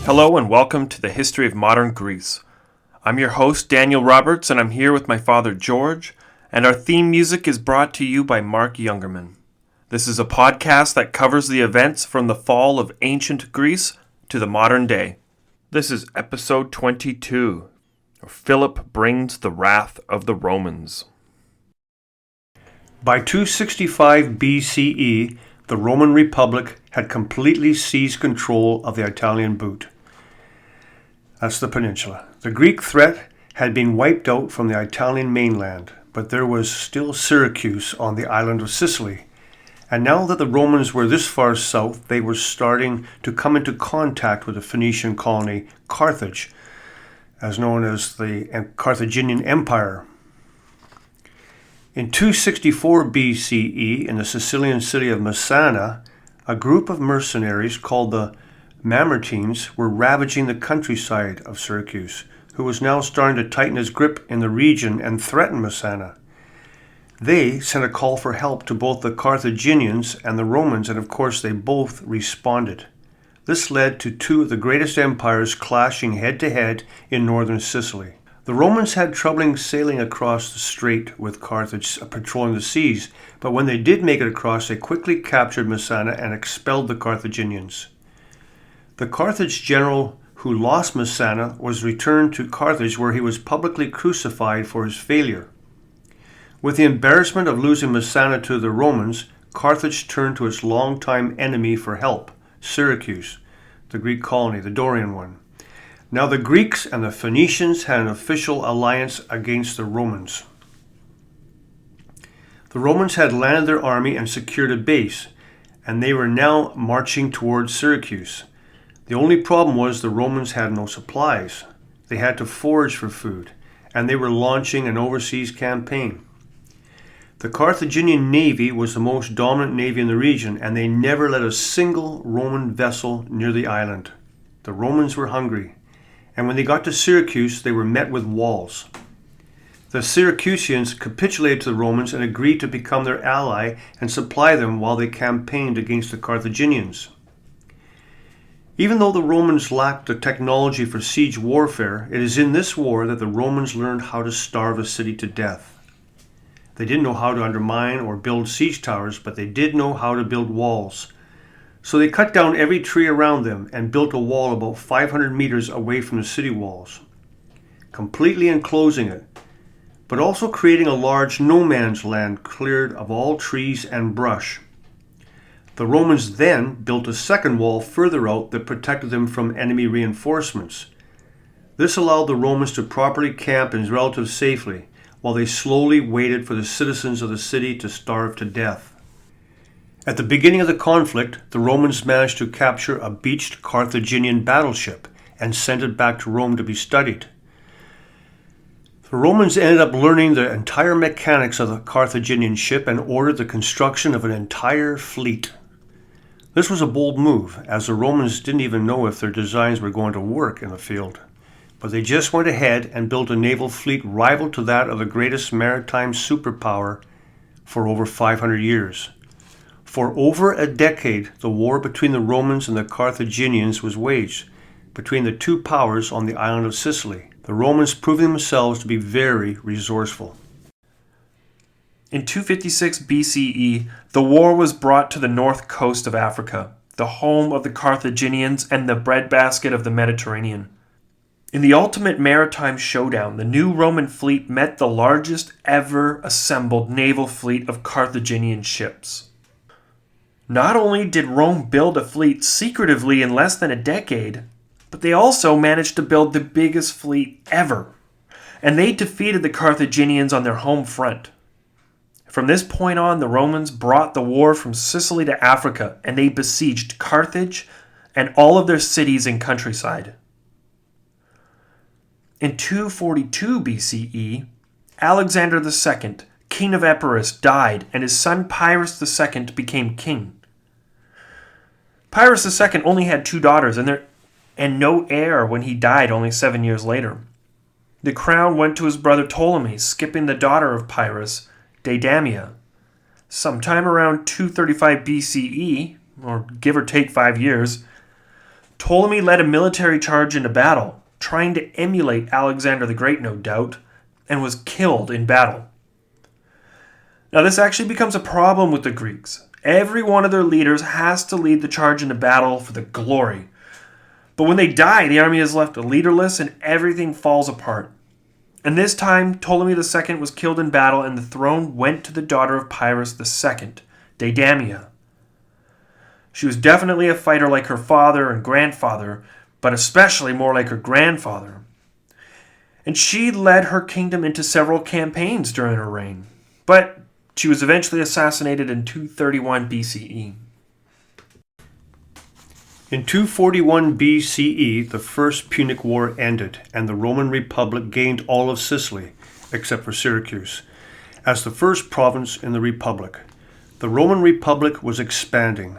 Hello and welcome to the History of Modern Greece. I'm your host, Daniel Roberts, and I'm here with my father, George, and our theme music is brought to you by Mark Youngerman. This is a podcast that covers the events from the fall of ancient Greece to the modern day. This is episode 22, Philip brings the wrath of the Romans. By 265 BCE, the Roman Republic had completely seized control of the Italian boot. That's the peninsula. The Greek threat had been wiped out from the Italian mainland, but there was still Syracuse on the island of Sicily. And now that the Romans were this far south, they were starting to come into contact with the Phoenician colony Carthage, as known as the Carthaginian Empire. In 264 BCE, in the Sicilian city of Messana, a group of mercenaries called the Mamertines were ravaging the countryside of Syracuse, who was now starting to tighten his grip in the region and threaten Messana. They sent a call for help to both the Carthaginians and the Romans, and of course they both responded. This led to two of the greatest empires clashing head-to-head in northern Sicily. The Romans had trouble sailing across the strait with Carthage patrolling the seas, but when they did make it across, they quickly captured Messana and expelled the Carthaginians. The Carthage general who lost Messana was returned to Carthage, where he was publicly crucified for his failure. With the embarrassment of losing Messana to the Romans, Carthage turned to its longtime enemy for help, Syracuse, the Greek colony, the Dorian one. Now the Greeks and the Phoenicians had an official alliance against the Romans. The Romans had landed their army and secured a base, and they were now marching towards Syracuse. The only problem was the Romans had no supplies. They had to forage for food, and they were launching an overseas campaign. The Carthaginian navy was the most dominant navy in the region, and they never let a single Roman vessel near the island. The Romans were hungry, and when they got to Syracuse, they were met with walls. The Syracusans capitulated to the Romans and agreed to become their ally and supply them while they campaigned against the Carthaginians. Even though the Romans lacked the technology for siege warfare, it is in this war that the Romans learned how to starve a city to death. They didn't know how to undermine or build siege towers, but they did know how to build walls. So they cut down every tree around them and built a wall about 500 meters away from the city walls, completely enclosing it, but also creating a large no man's land cleared of all trees and brush. The Romans then built a second wall further out that protected them from enemy reinforcements. This allowed the Romans to properly camp in relative safety, while they slowly waited for the citizens of the city to starve to death. At the beginning of the conflict, the Romans managed to capture a beached Carthaginian battleship and sent it back to Rome to be studied. The Romans ended up learning the entire mechanics of the Carthaginian ship and ordered the construction of an entire fleet. This was a bold move, as the Romans didn't even know if their designs were going to work in the field. But they just went ahead and built a naval fleet rival to that of the greatest maritime superpower for over 500 years. For over a decade, the war between the Romans and the Carthaginians was waged between the two powers on the island of Sicily, the Romans proving themselves to be very resourceful. In 256 BCE, the war was brought to the north coast of Africa, the home of the Carthaginians and the breadbasket of the Mediterranean. In the ultimate maritime showdown, the new Roman fleet met the largest ever assembled naval fleet of Carthaginian ships. Not only did Rome build a fleet secretively in less than a decade, but they also managed to build the biggest fleet ever, and they defeated the Carthaginians on their home front. From this point on, the Romans brought the war from Sicily to Africa, and they besieged Carthage and all of their cities and countryside. In 242 BCE, Alexander II, king of Epirus, died, and his son Pyrrhus II became king. Pyrrhus II only had 2 daughters and no heir when he died only 7 years later. The crown went to his brother Ptolemy, skipping the daughter of Pyrrhus, Deidamia. Sometime around 235 BCE, or give or take 5 years, Ptolemy led a military charge into battle, trying to emulate Alexander the Great, no doubt, and was killed in battle. Now, this actually becomes a problem with the Greeks. Every one of their leaders has to lead the charge into battle for the glory. But when they die, the army is left leaderless and everything falls apart. And this time, Ptolemy II was killed in battle and the throne went to the daughter of Pyrrhus II, Deidamia. She was definitely a fighter like her father and grandfather, but especially more like her grandfather. And she led her kingdom into several campaigns during her reign. But she was eventually assassinated in 231 BCE. In 241 BCE, the First Punic War ended, and the Roman Republic gained all of Sicily, except for Syracuse, as the first province in the Republic. The Roman Republic was expanding.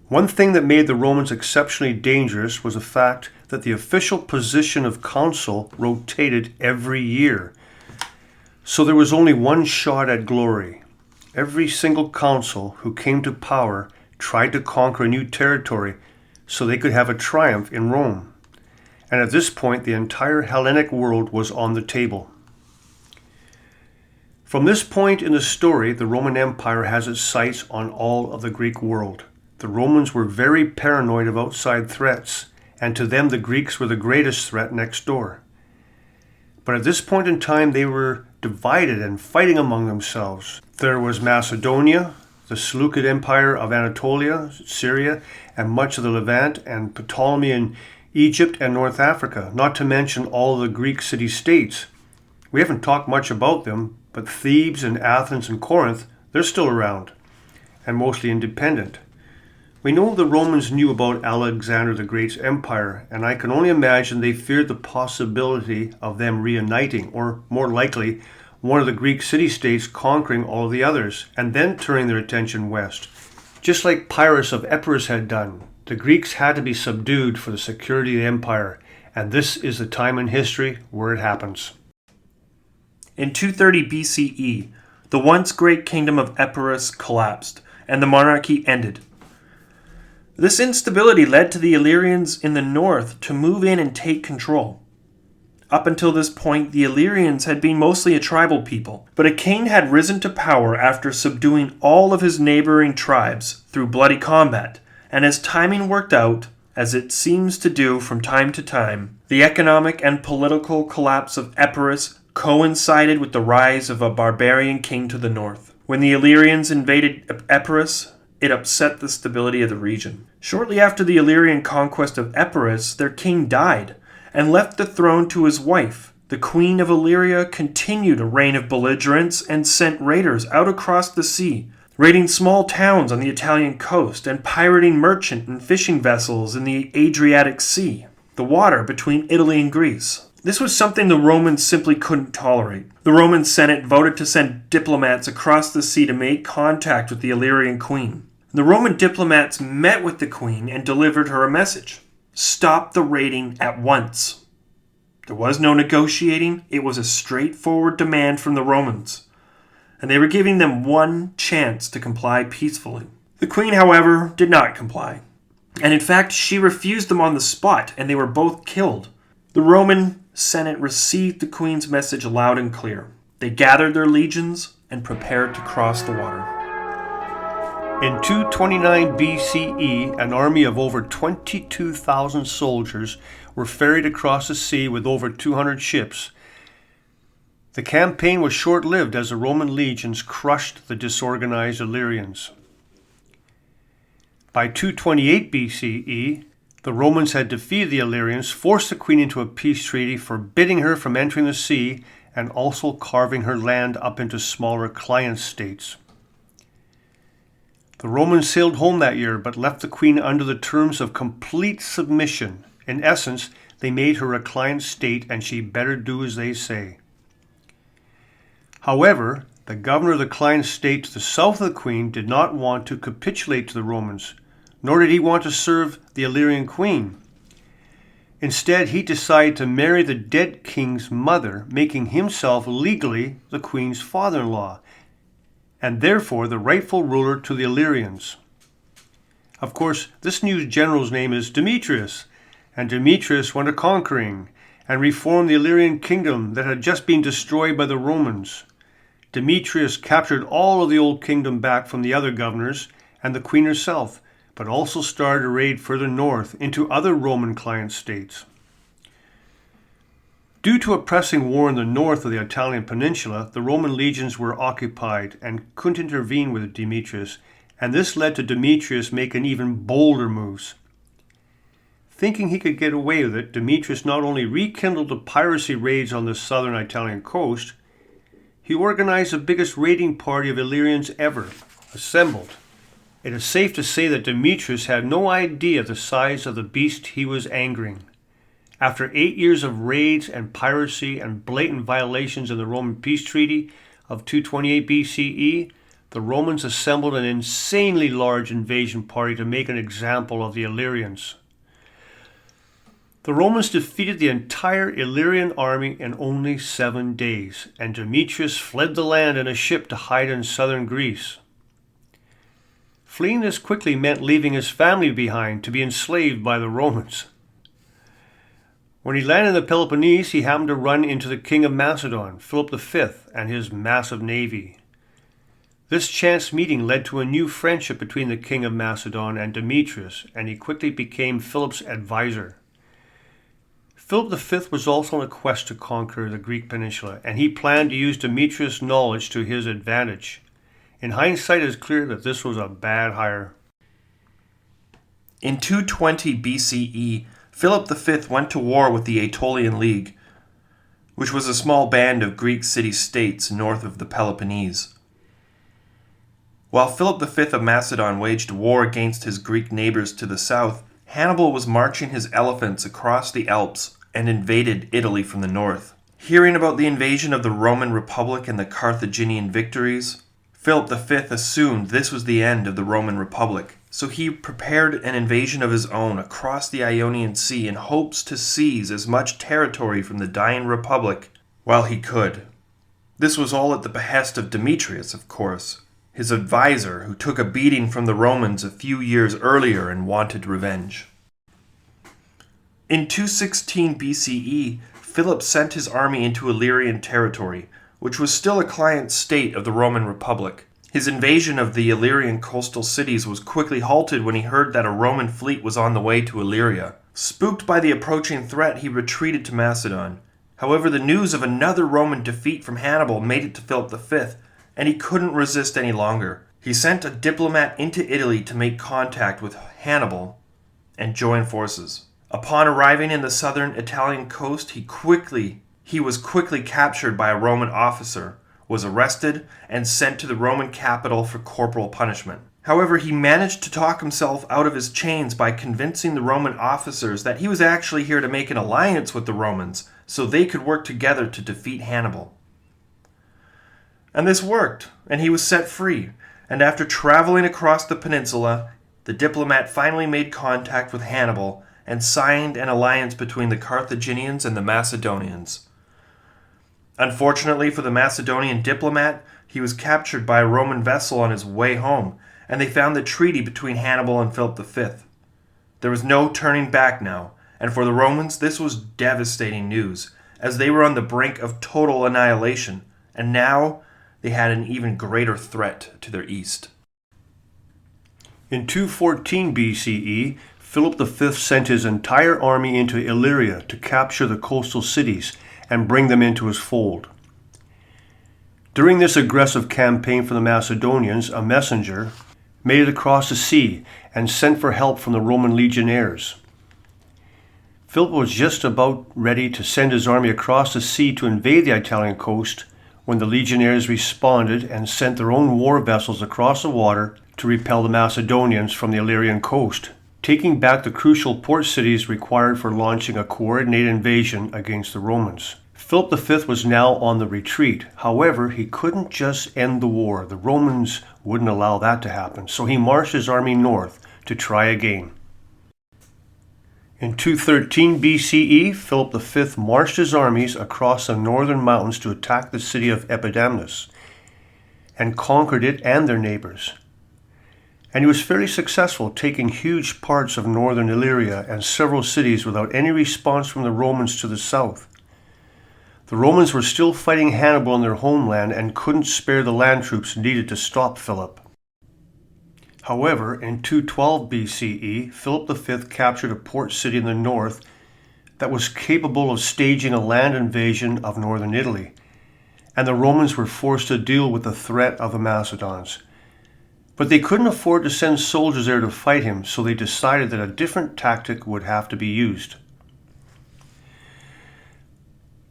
One thing that made the Romans exceptionally dangerous was the fact that the official position of consul rotated every year. So there was only one shot at glory. Every single consul who came to power tried to conquer a new territory so they could have a triumph in Rome. And at this point, the entire Hellenic world was on the table. From this point in the story, the Roman Empire has its sights on all of the Greek world. The Romans were very paranoid of outside threats, and to them the Greeks were the greatest threat next door. But at this point in time, they were divided and fighting among themselves. There was Macedonia, the Seleucid Empire of Anatolia, Syria, and much of the Levant, and Ptolemy in Egypt and North Africa, not to mention all the Greek city-states. We haven't talked much about them, but Thebes and Athens and Corinth, they're still around, and mostly independent. We know the Romans knew about Alexander the Great's empire, and I can only imagine they feared the possibility of them reuniting, or more likely, one of the Greek city-states conquering all of the others, and then turning their attention west. Just like Pyrrhus of Epirus had done, the Greeks had to be subdued for the security of the empire, and this is the time in history where it happens. In 230 BCE, the once great kingdom of Epirus collapsed, and the monarchy ended. This instability led to the Illyrians in the north to move in and take control. Up until this point, the Illyrians had been mostly a tribal people, but a king had risen to power after subduing all of his neighboring tribes through bloody combat, and as timing worked out, as it seems to do from time to time, the economic and political collapse of Epirus coincided with the rise of a barbarian king to the north. When the Illyrians invaded Epirus, it upset the stability of the region. Shortly after the Illyrian conquest of Epirus, their king died, and left the throne to his wife. The Queen of Illyria continued a reign of belligerence and sent raiders out across the sea, raiding small towns on the Italian coast and pirating merchant and fishing vessels in the Adriatic Sea, the water between Italy and Greece. This was something the Romans simply couldn't tolerate. The Roman Senate voted to send diplomats across the sea to make contact with the Illyrian queen. The Roman diplomats met with the queen and delivered her a message. Stop the raiding at once. There was no negotiating. It was a straightforward demand from the Romans, and they were giving them one chance to comply peacefully. The queen, however, did not comply, and in fact, she refused them on the spot, and they were both killed. The Roman Senate received the queen's message loud and clear. They gathered their legions and prepared to cross the water. In 229 BCE, an army of over 22,000 soldiers were ferried across the sea with over 200 ships. The campaign was short-lived as the Roman legions crushed the disorganized Illyrians. By 228 BCE, the Romans had defeated the Illyrians, forced the queen into a peace treaty, forbidding her from entering the sea, and also carving her land up into smaller client states. The Romans sailed home that year, but left the queen under the terms of complete submission. In essence, they made her a client state, and she better do as they say. However, the governor of the client state to the south of the queen did not want to capitulate to the Romans, nor did he want to serve the Illyrian queen. Instead, he decided to marry the dead king's mother, making himself legally the queen's father-in-law, and therefore the rightful ruler to the Illyrians. Of course, this new general's name is Demetrius, and Demetrius went a-conquering and reformed the Illyrian kingdom that had just been destroyed by the Romans. Demetrius captured all of the old kingdom back from the other governors and the queen herself, but also started a raid further north into other Roman client states. Due to a pressing war in the north of the Italian peninsula, the Roman legions were occupied and couldn't intervene with Demetrius, and this led to Demetrius making even bolder moves. Thinking he could get away with it, Demetrius not only rekindled the piracy raids on the southern Italian coast, he organized the biggest raiding party of Illyrians ever assembled. It is safe to say that Demetrius had no idea the size of the beast he was angering. After 8 years of raids and piracy and blatant violations in the Roman peace treaty of 228 BCE, the Romans assembled an insanely large invasion party to make an example of the Illyrians. The Romans defeated the entire Illyrian army in only 7 days, and Demetrius fled the land in a ship to hide in southern Greece. Fleeing this quickly meant leaving his family behind to be enslaved by the Romans. When he landed in the Peloponnese, he happened to run into the king of Macedon, Philip the V, and his massive navy. This chance meeting led to a new friendship between the king of Macedon and Demetrius, and he quickly became Philip's advisor. Philip the V was also on a quest to conquer the Greek peninsula, and he planned to use Demetrius' knowledge to his advantage. In hindsight, it is clear that this was a bad hire. In 220 BCE, Philip V went to war with the Aetolian League, which was a small band of Greek city-states north of the Peloponnese. While Philip V of Macedon waged war against his Greek neighbors to the south, Hannibal was marching his elephants across the Alps and invaded Italy from the north. Hearing about the invasion of the Roman Republic and the Carthaginian victories, Philip V assumed this was the end of the Roman Republic, so he prepared an invasion of his own across the Ionian Sea in hopes to seize as much territory from the dying Republic while he could. This was all at the behest of Demetrius, of course, his advisor who took a beating from the Romans a few years earlier and wanted revenge. In 216 BCE, Philip sent his army into Illyrian territory, which was still a client state of the Roman Republic. His invasion of the Illyrian coastal cities was quickly halted when he heard that a Roman fleet was on the way to Illyria. Spooked by the approaching threat, he retreated to Macedon. However, the news of another Roman defeat from Hannibal made it to Philip V, and he couldn't resist any longer. He sent a diplomat into Italy to make contact with Hannibal and join forces. Upon arriving in the southern Italian coast, he was quickly captured by a Roman officer, was arrested, and sent to the Roman capital for corporal punishment. However, he managed to talk himself out of his chains by convincing the Roman officers that he was actually here to make an alliance with the Romans so they could work together to defeat Hannibal. And this worked, and he was set free, and after traveling across the peninsula, the diplomat finally made contact with Hannibal and signed an alliance between the Carthaginians and the Macedonians. Unfortunately for the Macedonian diplomat, he was captured by a Roman vessel on his way home, and they found the treaty between Hannibal and Philip V. There was no turning back now, and for the Romans this was devastating news, as they were on the brink of total annihilation, and now they had an even greater threat to their east. In 214 BCE, Philip V sent his entire army into Illyria to capture the coastal cities and bring them into his fold. During this aggressive campaign for the Macedonians, a messenger made it across the sea and sent for help from the Roman legionnaires. Philip was just about ready to send his army across the sea to invade the Italian coast when the legionnaires responded and sent their own war vessels across the water to repel the Macedonians from the Illyrian coast, taking back the crucial port cities required for launching a coordinated invasion against the Romans. Philip V was now on the retreat. However, he couldn't just end the war. The Romans wouldn't allow that to happen, so he marched his army north to try again. In 213 BCE, Philip V marched his armies across the northern mountains to attack the city of Epidamnus and conquered it and their neighbors. And he was fairly successful, taking huge parts of northern Illyria and several cities without any response from the Romans to the south. The Romans were still fighting Hannibal in their homeland and couldn't spare the land troops needed to stop Philip. However, in 212 BCE, Philip the V captured a port city in the north that was capable of staging a land invasion of northern Italy, and the Romans were forced to deal with the threat of the Macedons. But they couldn't afford to send soldiers there to fight him, so they decided that a different tactic would have to be used.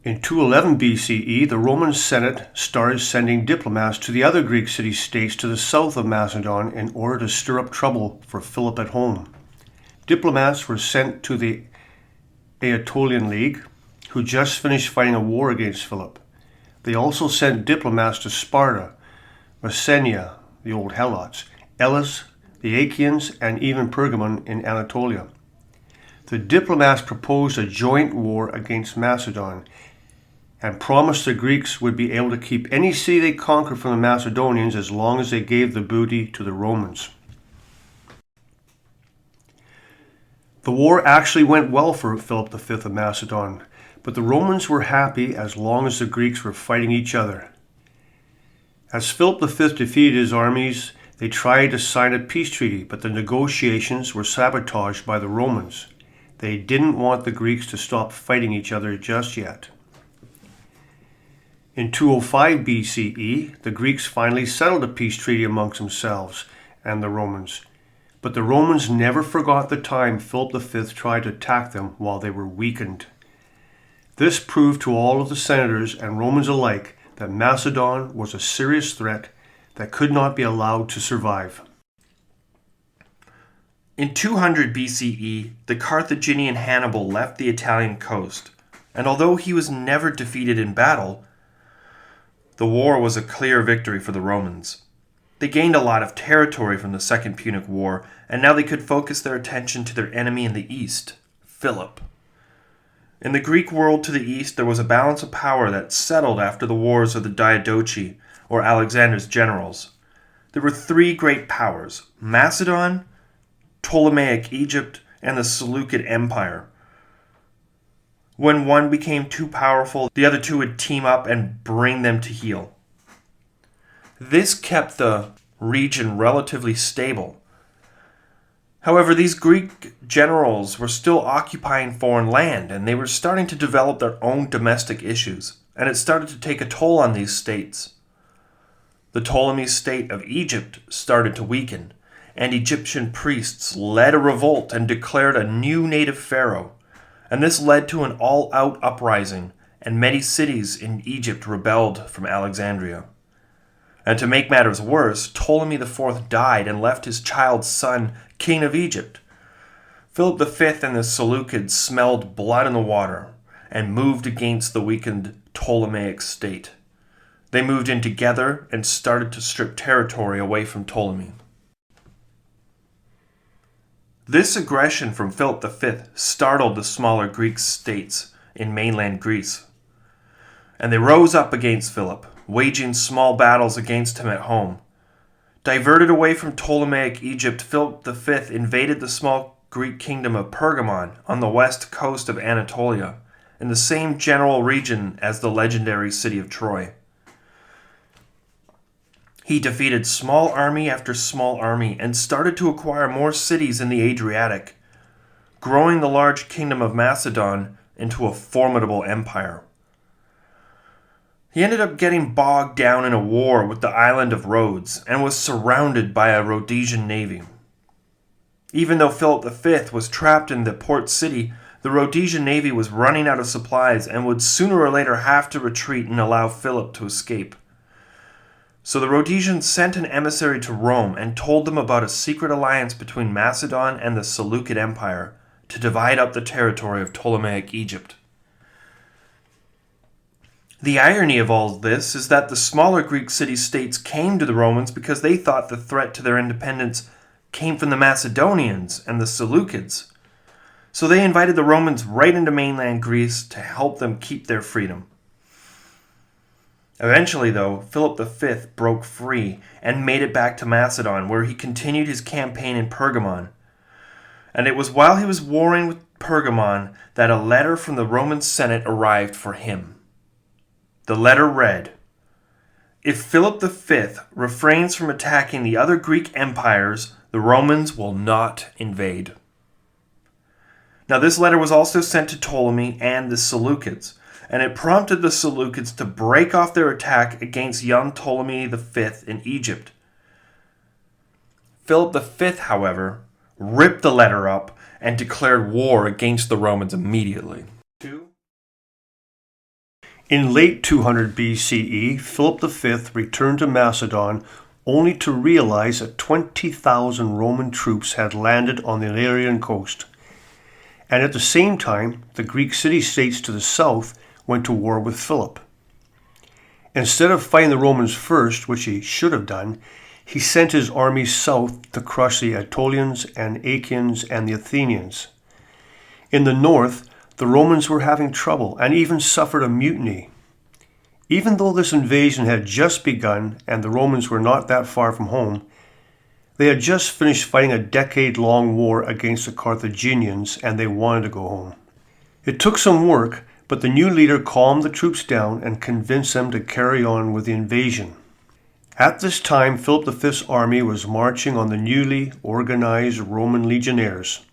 In 211 BCE, the Roman Senate started sending diplomats to the other Greek city-states to the south of Macedon in order to stir up trouble for Philip at home. Diplomats were sent to the Aetolian League, who just finished fighting a war against Philip. They also sent diplomats to Sparta, Messenia, the old Helots, Elis, the Achaeans, and even Pergamon in Anatolia. The diplomats proposed a joint war against Macedon and promised the Greeks would be able to keep any city they conquered from the Macedonians as long as they gave the booty to the Romans. The war actually went well for Philip V of Macedon, but the Romans were happy as long as the Greeks were fighting each other. As Philip V defeated his armies, they tried to sign a peace treaty, but the negotiations were sabotaged by the Romans. They didn't want the Greeks to stop fighting each other just yet. In 205 BCE, the Greeks finally settled a peace treaty amongst themselves and the Romans, but the Romans never forgot the time Philip V tried to attack them while they were weakened. This proved to all of the senators and Romans alike that Macedon was a serious threat that could not be allowed to survive. In 200 BCE, the Carthaginian Hannibal left the Italian coast, and although he was never defeated in battle, the war was a clear victory for the Romans. They gained a lot of territory from the Second Punic War, and now they could focus their attention to their enemy in the east, Philip. In the Greek world to the east, there was a balance of power that settled after the wars of the Diadochi, or Alexander's generals. There were three great powers: Macedon, Ptolemaic Egypt, and the Seleucid Empire. When one became too powerful, the other two would team up and bring them to heel. This kept the region relatively stable. However, these Greek generals were still occupying foreign land, and they were starting to develop their own domestic issues, and it started to take a toll on these states. The Ptolemy state of Egypt started to weaken, and Egyptian priests led a revolt and declared a new native pharaoh, and this led to an all-out uprising, and many cities in Egypt rebelled from Alexandria. And to make matters worse, Ptolemy IV died and left his child's son king of Egypt. Philip V and the Seleucids smelled blood in the water and moved against the weakened Ptolemaic state. They moved in together and started to strip territory away from Ptolemy. This aggression from Philip V startled the smaller Greek states in mainland Greece, and they rose up against Philip, waging small battles against him at home. Diverted away from Ptolemaic Egypt, Philip V invaded the small Greek kingdom of Pergamon on the west coast of Anatolia, in the same general region as the legendary city of Troy. He defeated small army after small army and started to acquire more cities in the Adriatic, growing the large kingdom of Macedon into a formidable empire. He ended up getting bogged down in a war with the island of Rhodes and was surrounded by a Rhodesian navy. Even though Philip V was trapped in the port city, the Rhodesian navy was running out of supplies and would sooner or later have to retreat and allow Philip to escape. So the Rhodesians sent an emissary to Rome and told them about a secret alliance between Macedon and the Seleucid Empire to divide up the territory of Ptolemaic Egypt. The irony of all this is that the smaller Greek city-states came to the Romans because they thought the threat to their independence came from the Macedonians and the Seleucids. So they invited the Romans right into mainland Greece to help them keep their freedom. Eventually, though, Philip the V broke free and made it back to Macedon, where he continued his campaign in Pergamon. And it was while he was warring with Pergamon that a letter from the Roman Senate arrived for him. The letter read, "If Philip the V refrains from attacking the other Greek empires, the Romans will not invade." Now, this letter was also sent to Ptolemy and the Seleucids, and it prompted the Seleucids to break off their attack against young Ptolemy V in Egypt. Philip V, however, ripped the letter up and declared war against the Romans immediately. In late 200 BCE, Philip V returned to Macedon only to realize that 20,000 Roman troops had landed on the Illyrian coast. And at the same time, the Greek city-states to the south went to war with Philip. Instead of fighting the Romans first, which he should have done, he sent his armies south to crush the Aetolians and Achaeans and the Athenians. In the north, the Romans were having trouble and even suffered a mutiny. Even though this invasion had just begun and the Romans were not that far from home, they had just finished fighting a decade-long war against the Carthaginians and they wanted to go home. It took some work, but the new leader calmed the troops down and convinced them to carry on with the invasion. At this time, Philip V's army was marching on the newly organized Roman legionnaires.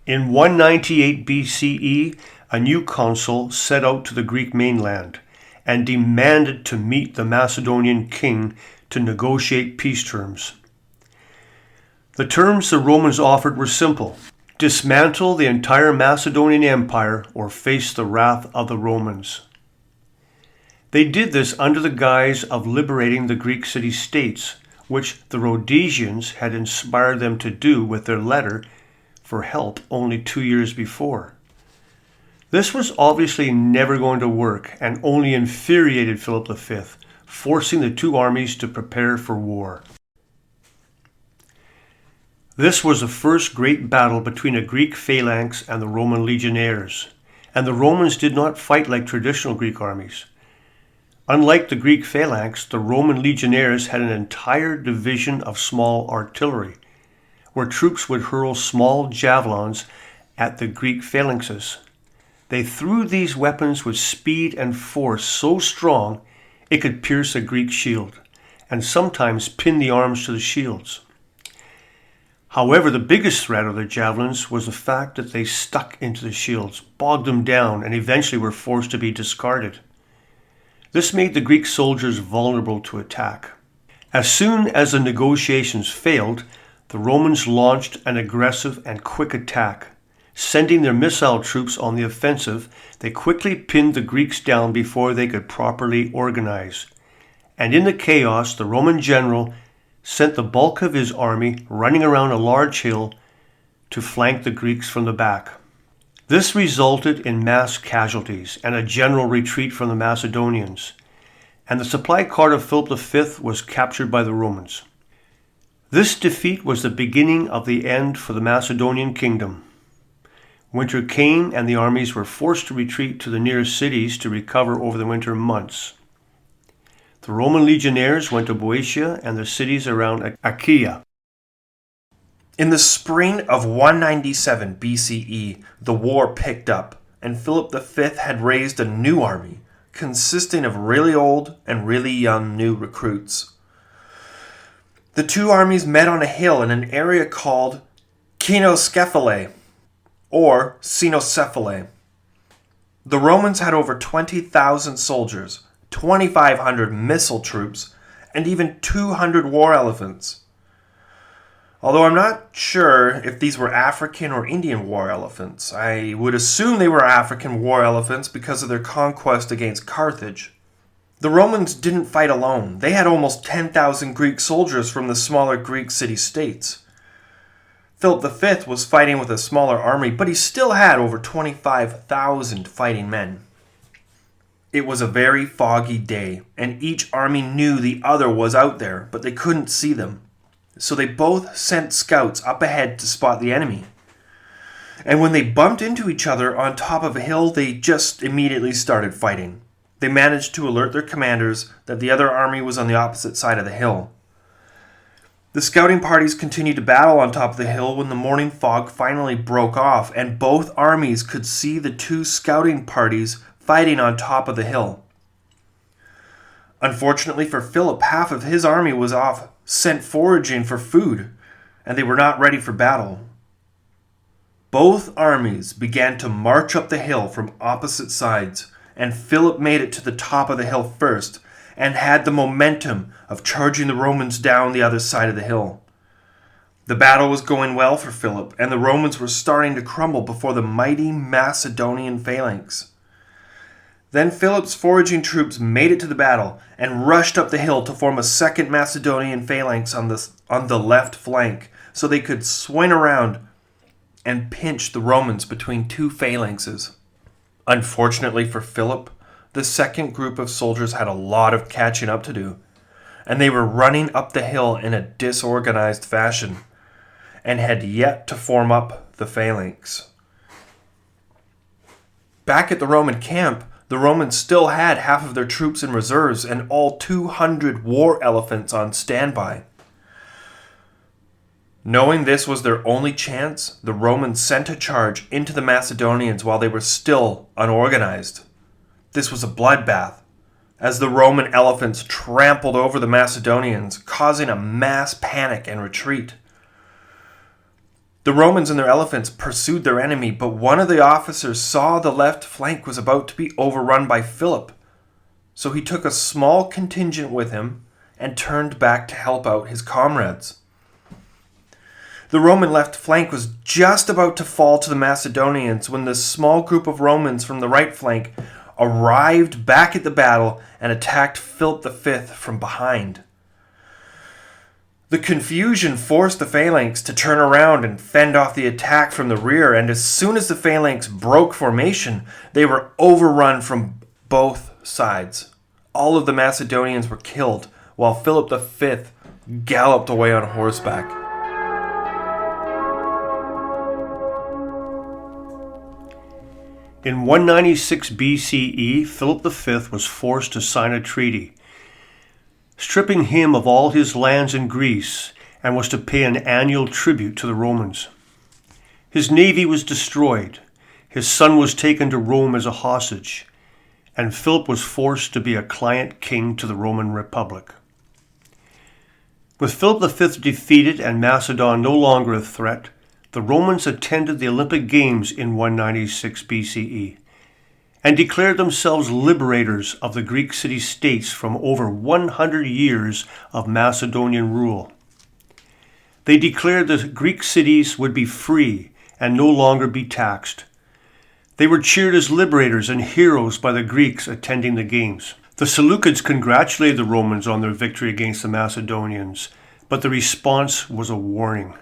In 198 BCE, a new consul set out to the Greek mainland and demanded to meet the Macedonian king to negotiate peace terms. The terms the Romans offered were simple: dismantle the entire Macedonian Empire or face the wrath of the Romans. They did this under the guise of liberating the Greek city-states, which the Rhodesians had inspired them to do with their letter for help only 2 years before. This was obviously never going to work and only infuriated Philip V, forcing the two armies to prepare for war. This was the first great battle between a Greek phalanx and the Roman legionnaires, and the Romans did not fight like traditional Greek armies. Unlike the Greek phalanx, the Roman legionnaires had an entire division of small artillery, where troops would hurl small javelins at the Greek phalanxes. They threw these weapons with speed and force so strong it could pierce a Greek shield, and sometimes pin the arms to the shields. However, the biggest threat of their javelins was the fact that they stuck into the shields, bogged them down, and eventually were forced to be discarded. This made the Greek soldiers vulnerable to attack. As soon as the negotiations failed, the Romans launched an aggressive and quick attack. Sending their missile troops on the offensive, they quickly pinned the Greeks down before they could properly organize. And in the chaos, the Roman general sent the bulk of his army running around a large hill to flank the Greeks from the back. This resulted in mass casualties and a general retreat from the Macedonians, and the supply cart of Philip V was captured by the Romans. This defeat was the beginning of the end for the Macedonian kingdom. Winter came and the armies were forced to retreat to the nearest cities to recover over the winter months. The Roman legionnaires went to Boeotia and the cities around Achaia. In the spring of 197 BCE, the war picked up, and Philip V had raised a new army, consisting of really old and really young new recruits. The two armies met on a hill in an area called Kynoskephalae, or Cynocephalae. The Romans had over 20,000 soldiers, 2,500 missile troops, and even 200 war elephants. Although I'm not sure if these were African or Indian war elephants. I would assume they were African war elephants because of their conquest against Carthage. The Romans didn't fight alone. They had almost 10,000 Greek soldiers from the smaller Greek city-states. Philip V was fighting with a smaller army, but he still had over 25,000 fighting men. It was a very foggy day, and each army knew the other was out there, but they couldn't see them. So they both sent scouts up ahead to spot the enemy. And when they bumped into each other on top of a hill, they just immediately started fighting. they managed to alert their commanders that the other army was on the opposite side of the hill. The scouting parties continued to battle on top of the hill when the morning fog finally broke off and both armies could see the two scouting parties fighting on top of the hill. Unfortunately for Philip, half of his army was off sent foraging for food, and they were not ready for battle. Both armies began to march up the hill from opposite sides, and Philip made it to the top of the hill first and had the momentum of charging the Romans down the other side of the hill. The battle was going well for Philip, and the Romans were starting to crumble before the mighty Macedonian phalanx. Then Philip's foraging troops made it to the battle and rushed up the hill to form a second Macedonian phalanx on the left flank so they could swing around and pinch the Romans between two phalanxes. Unfortunately for Philip, the second group of soldiers had a lot of catching up to do, and they were running up the hill in a disorganized fashion and had yet to form up the phalanx. Back at the Roman camp, the Romans still had half of their troops in reserves and all 200 war elephants on standby. Knowing this was their only chance, the Romans sent a charge into the Macedonians while they were still unorganized. This was a bloodbath, as the Roman elephants trampled over the Macedonians, causing a mass panic and retreat. The Romans and their elephants pursued their enemy, but one of the officers saw the left flank was about to be overrun by Philip, so he took a small contingent with him and turned back to help out his comrades. The Roman left flank was just about to fall to the Macedonians when the small group of Romans from the right flank arrived back at the battle and attacked Philip the V from behind. The confusion forced the phalanx to turn around and fend off the attack from the rear, and as soon as the phalanx broke formation, they were overrun from both sides. All of the Macedonians were killed, while Philip the V galloped away on horseback. In 196 BCE, Philip V was forced to sign a treaty, stripping him of all his lands in Greece, and was to pay an annual tribute to the Romans. His navy was destroyed, his son was taken to Rome as a hostage, and Philip was forced to be a client king to the Roman Republic. With Philip V defeated and Macedon no longer a threat, the Romans attended the Olympic Games in 196 BCE and declared themselves liberators of the Greek city-states from over 100 years of Macedonian rule. They declared the Greek cities would be free and no longer be taxed. They were cheered as liberators and heroes by the Greeks attending the games. The Seleucids congratulated the Romans on their victory against the Macedonians, but the response was a warning.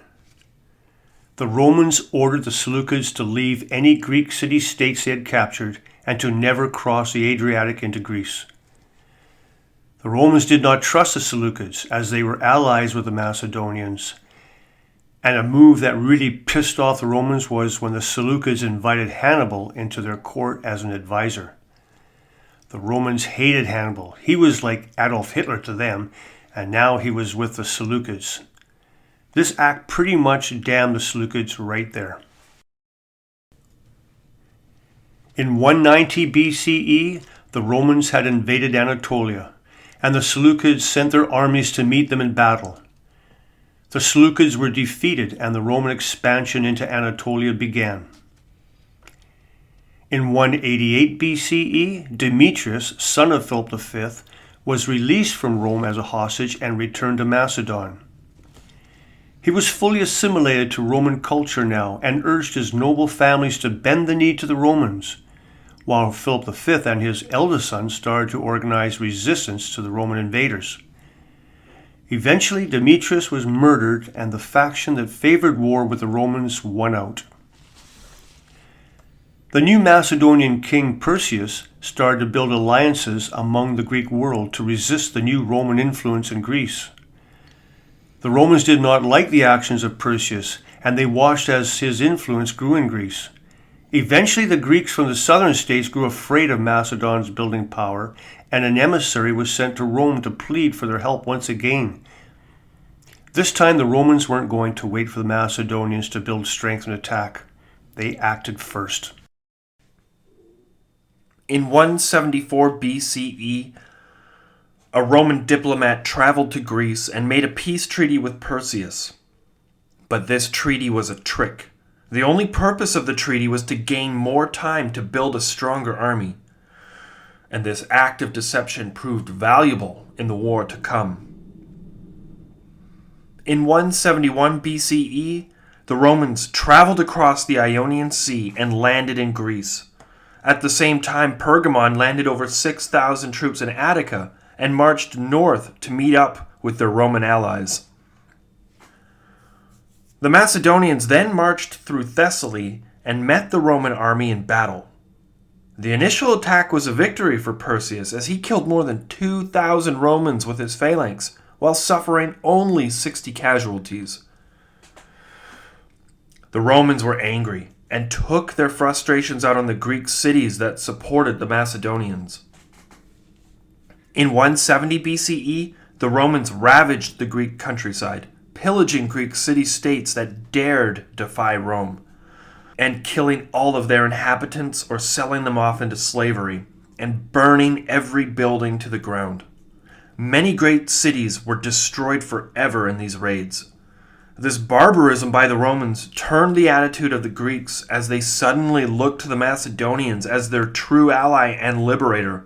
The Romans ordered the Seleucids to leave any Greek city-states they had captured and to never cross the Adriatic into Greece. The Romans did not trust the Seleucids, as they were allies with the Macedonians, and a move that really pissed off the Romans was when the Seleucids invited Hannibal into their court as an advisor. The Romans hated Hannibal. He was like Adolf Hitler to them, and now he was with the Seleucids. This act pretty much damned the Seleucids right there. In 190 BCE, the Romans had invaded Anatolia, and the Seleucids sent their armies to meet them in battle. The Seleucids were defeated, and the Roman expansion into Anatolia began. In 188 BCE, Demetrius, son of Philip the V, was released from Rome as a hostage and returned to Macedon. He was fully assimilated to Roman culture now and urged his noble families to bend the knee to the Romans, while Philip V and his eldest son started to organize resistance to the Roman invaders. Eventually, Demetrius was murdered and the faction that favored war with the Romans won out. The new Macedonian king Perseus started to build alliances among the Greek world to resist the new Roman influence in Greece. The Romans did not like the actions of Perseus, and they watched as his influence grew in Greece. Eventually, the Greeks from the southern states grew afraid of Macedon's building power, and an emissary was sent to Rome to plead for their help once again. This time, the Romans weren't going to wait for the Macedonians to build strength and attack. They acted first. In 174 BCE, a Roman diplomat traveled to Greece and made a peace treaty with Perseus. But this treaty was a trick. The only purpose of the treaty was to gain more time to build a stronger army. And this act of deception proved valuable in the war to come. In 171 BCE, the Romans traveled across the Ionian Sea and landed in Greece. At the same time, Pergamon landed over 6,000 troops in Attica and marched north to meet up with their Roman allies. The Macedonians then marched through Thessaly and met the Roman army in battle. The initial attack was a victory for Perseus, as he killed more than 2,000 Romans with his phalanx, while suffering only 60 casualties. The Romans were angry and took their frustrations out on the Greek cities that supported the Macedonians. In 170 BCE, the Romans ravaged the Greek countryside, pillaging Greek city-states that dared defy Rome, and killing all of their inhabitants or selling them off into slavery, and burning every building to the ground. Many great cities were destroyed forever in these raids. This barbarism by the Romans turned the attitude of the Greeks as they suddenly looked to the Macedonians as their true ally and liberator.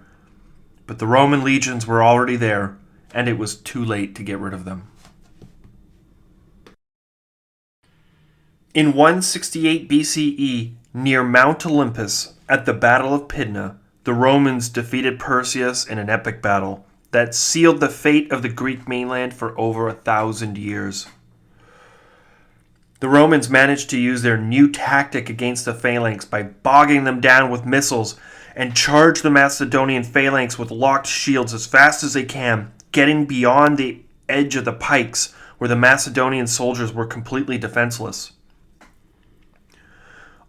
But the Roman legions were already there, and it was too late to get rid of them. In 168 BCE, near Mount Olympus, at the Battle of Pydna, the Romans defeated Perseus in an epic battle that sealed the fate of the Greek mainland for over 1,000 years. The Romans managed to use their new tactic against the phalanx by bogging them down with missiles and charge the Macedonian phalanx with locked shields as fast as they can, getting beyond the edge of the pikes where the Macedonian soldiers were completely defenseless.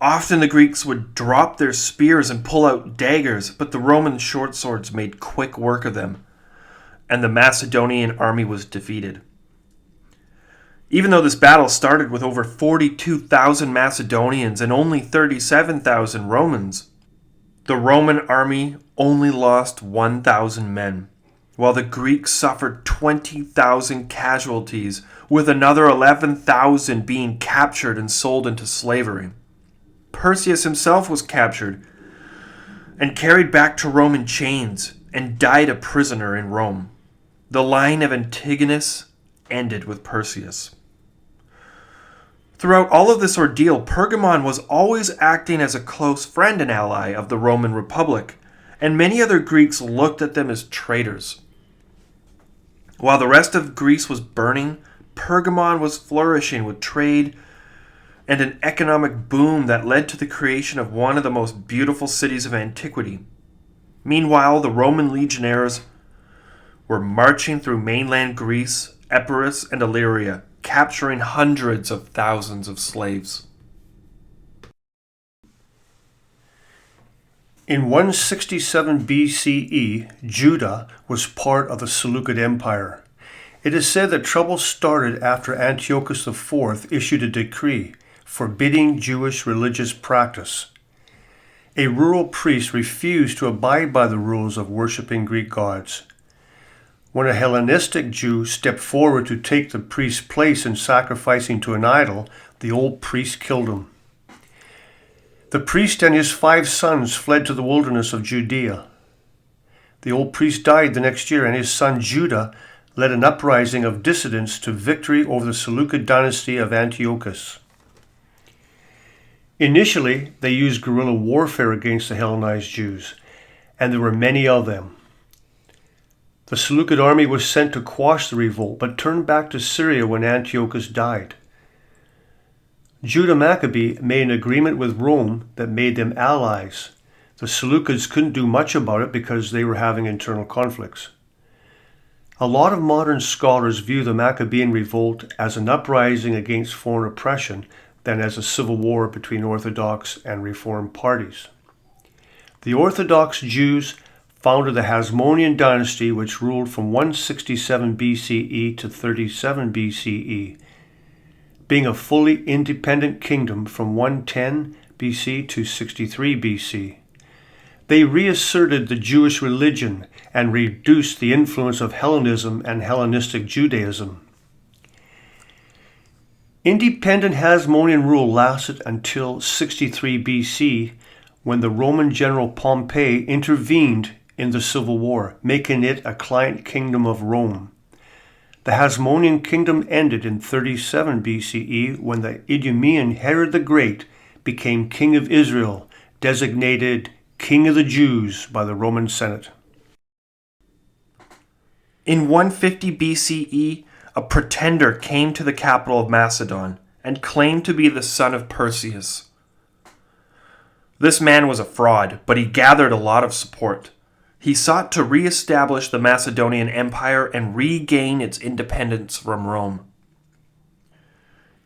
Often the Greeks would drop their spears and pull out daggers, but the Roman short swords made quick work of them, and the Macedonian army was defeated. Even though this battle started with over 42,000 Macedonians and only 37,000 Romans, the Roman army only lost 1,000 men, while the Greeks suffered 20,000 casualties, with another 11,000 being captured and sold into slavery. Perseus himself was captured and carried back to Rome in chains and died a prisoner in Rome. The line of Antigonus ended with Perseus. Throughout all of this ordeal, Pergamon was always acting as a close friend and ally of the Roman Republic, and many other Greeks looked at them as traitors. While the rest of Greece was burning, Pergamon was flourishing with trade and an economic boom that led to the creation of one of the most beautiful cities of antiquity. Meanwhile, the Roman legionaries were marching through mainland Greece, Epirus, and Illyria, capturing hundreds of thousands of slaves. In 167 BCE, Judah was part of the Seleucid Empire. It is said that trouble started after Antiochus IV issued a decree forbidding Jewish religious practice. A rural priest refused to abide by the rules of worshiping Greek gods. When a Hellenistic Jew stepped forward to take the priest's place in sacrificing to an idol, the old priest killed him. The priest and his 5 sons fled to the wilderness of Judea. The old priest died the next year, and his son Judah led an uprising of dissidents to victory over the Seleucid dynasty of Antiochus. Initially, they used guerrilla warfare against the Hellenized Jews, and there were many of them. The Seleucid army was sent to quash the revolt, but turned back to Syria when Antiochus died. Judah Maccabee made an agreement with Rome that made them allies. The Seleucids couldn't do much about it because they were having internal conflicts. A lot of modern scholars view the Maccabean revolt as an uprising against foreign oppression than as a civil war between Orthodox and Reformed parties. The Orthodox Jews founded the Hasmonean dynasty, which ruled from 167 BCE to 37 BCE, being a fully independent kingdom from 110 BC to 63 BC. They reasserted the Jewish religion and reduced the influence of Hellenism and Hellenistic Judaism. Independent Hasmonean rule lasted until 63 BC, when the Roman general Pompey intervened in the civil war, making it a client kingdom of Rome. The Hasmonean kingdom ended in 37 BCE when the Idumean Herod the Great became king of Israel, designated King of the Jews by the Roman Senate. In 150 BCE, a pretender came to the capital of Macedon and claimed to be the son of Perseus. This man was a fraud, but he gathered a lot of support. He sought to re-establish the Macedonian Empire and regain its independence from Rome.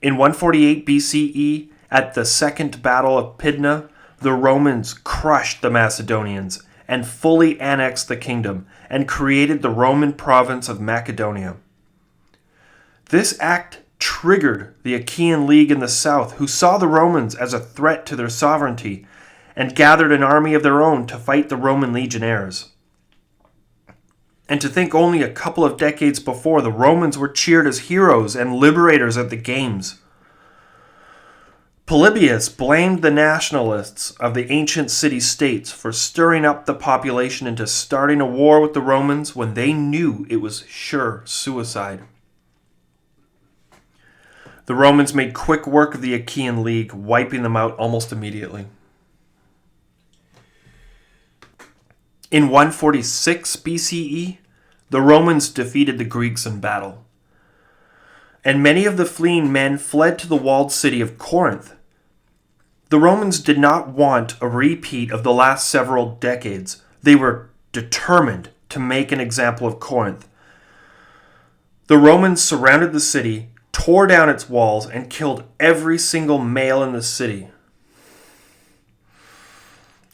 In 148 BCE, at the Second Battle of Pydna, the Romans crushed the Macedonians and fully annexed the kingdom and created the Roman province of Macedonia. This act triggered the Achaean League in the south, who saw the Romans as a threat to their sovereignty and gathered an army of their own to fight the Roman legionaries. And to think only a couple of decades before, the Romans were cheered as heroes and liberators at the games. Polybius blamed the nationalists of the ancient city-states for stirring up the population into starting a war with the Romans when they knew it was sure suicide. The Romans made quick work of the Achaean League, wiping them out almost immediately. In 146 BCE, the Romans defeated the Greeks in battle, and many of the fleeing men fled to the walled city of Corinth. The Romans did not want a repeat of the last several decades. They were determined to make an example of Corinth. The Romans surrounded the city, tore down its walls, and killed every single male in the city.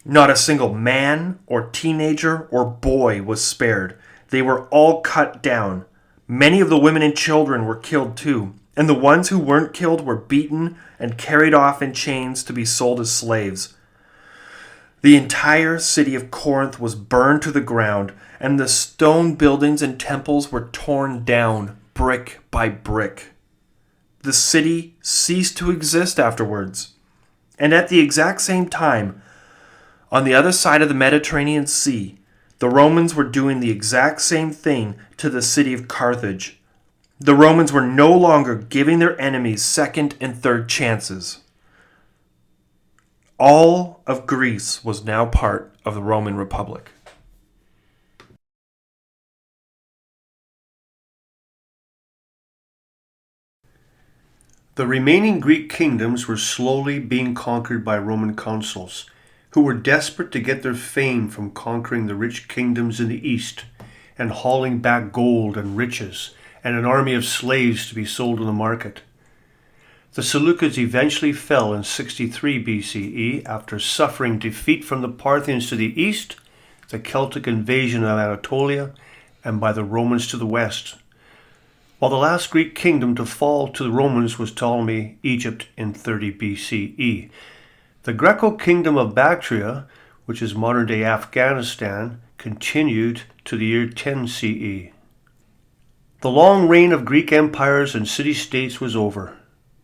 Not a single man or teenager or boy was spared. They were all cut down. Many of the women and children were killed too, and the ones who weren't killed were beaten and carried off in chains to be sold as slaves. The entire city of Corinth was burned to the ground, and the stone buildings and temples were torn down brick by brick. The city ceased to exist afterwards. And at the exact same time, on the other side of the Mediterranean Sea, the Romans were doing the exact same thing to the city of Carthage. The Romans were no longer giving their enemies second and third chances. All of Greece was now part of the Roman Republic. The remaining Greek kingdoms were slowly being conquered by Roman consuls, who were desperate to get their fame from conquering the rich kingdoms in the east and hauling back gold and riches and an army of slaves to be sold in the market. The Seleucids eventually fell in 63 BCE after suffering defeat from the Parthians to the east, the Celtic invasion of Anatolia, and by the Romans to the west. While the last Greek kingdom to fall to the Romans was Ptolemy, Egypt, in 30 BCE. The Greco-kingdom of Bactria, which is modern-day Afghanistan, continued to the year 10 CE. The long reign of Greek empires and city-states was over,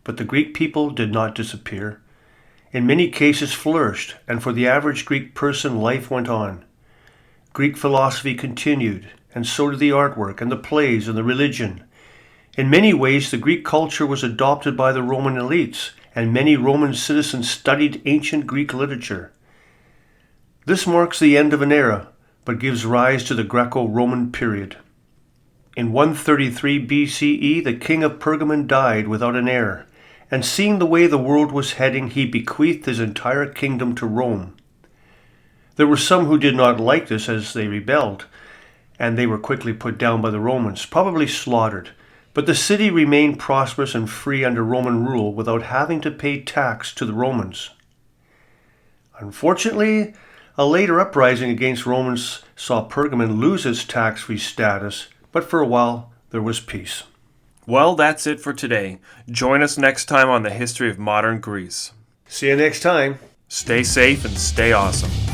but the Greek people did not disappear. In many cases flourished, and for the average Greek person, life went on. Greek philosophy continued, and so did the artwork and the plays and the religion. In many ways, the Greek culture was adopted by the Roman elites, and many Roman citizens studied ancient Greek literature. This marks the end of an era, but gives rise to the Greco-Roman period. In 133 BCE, the king of Pergamon died without an heir, and seeing the way the world was heading, he bequeathed his entire kingdom to Rome. There were some who did not like this as they rebelled, and they were quickly put down by the Romans, probably slaughtered, But the city remained prosperous and free under Roman rule without having to pay tax to the Romans. Unfortunately, a later uprising against Romans saw Pergamon lose its tax-free status, but for a while there was peace. Well, that's it for today. Join us next time on the history of modern Greece. See you next time. Stay safe and stay awesome.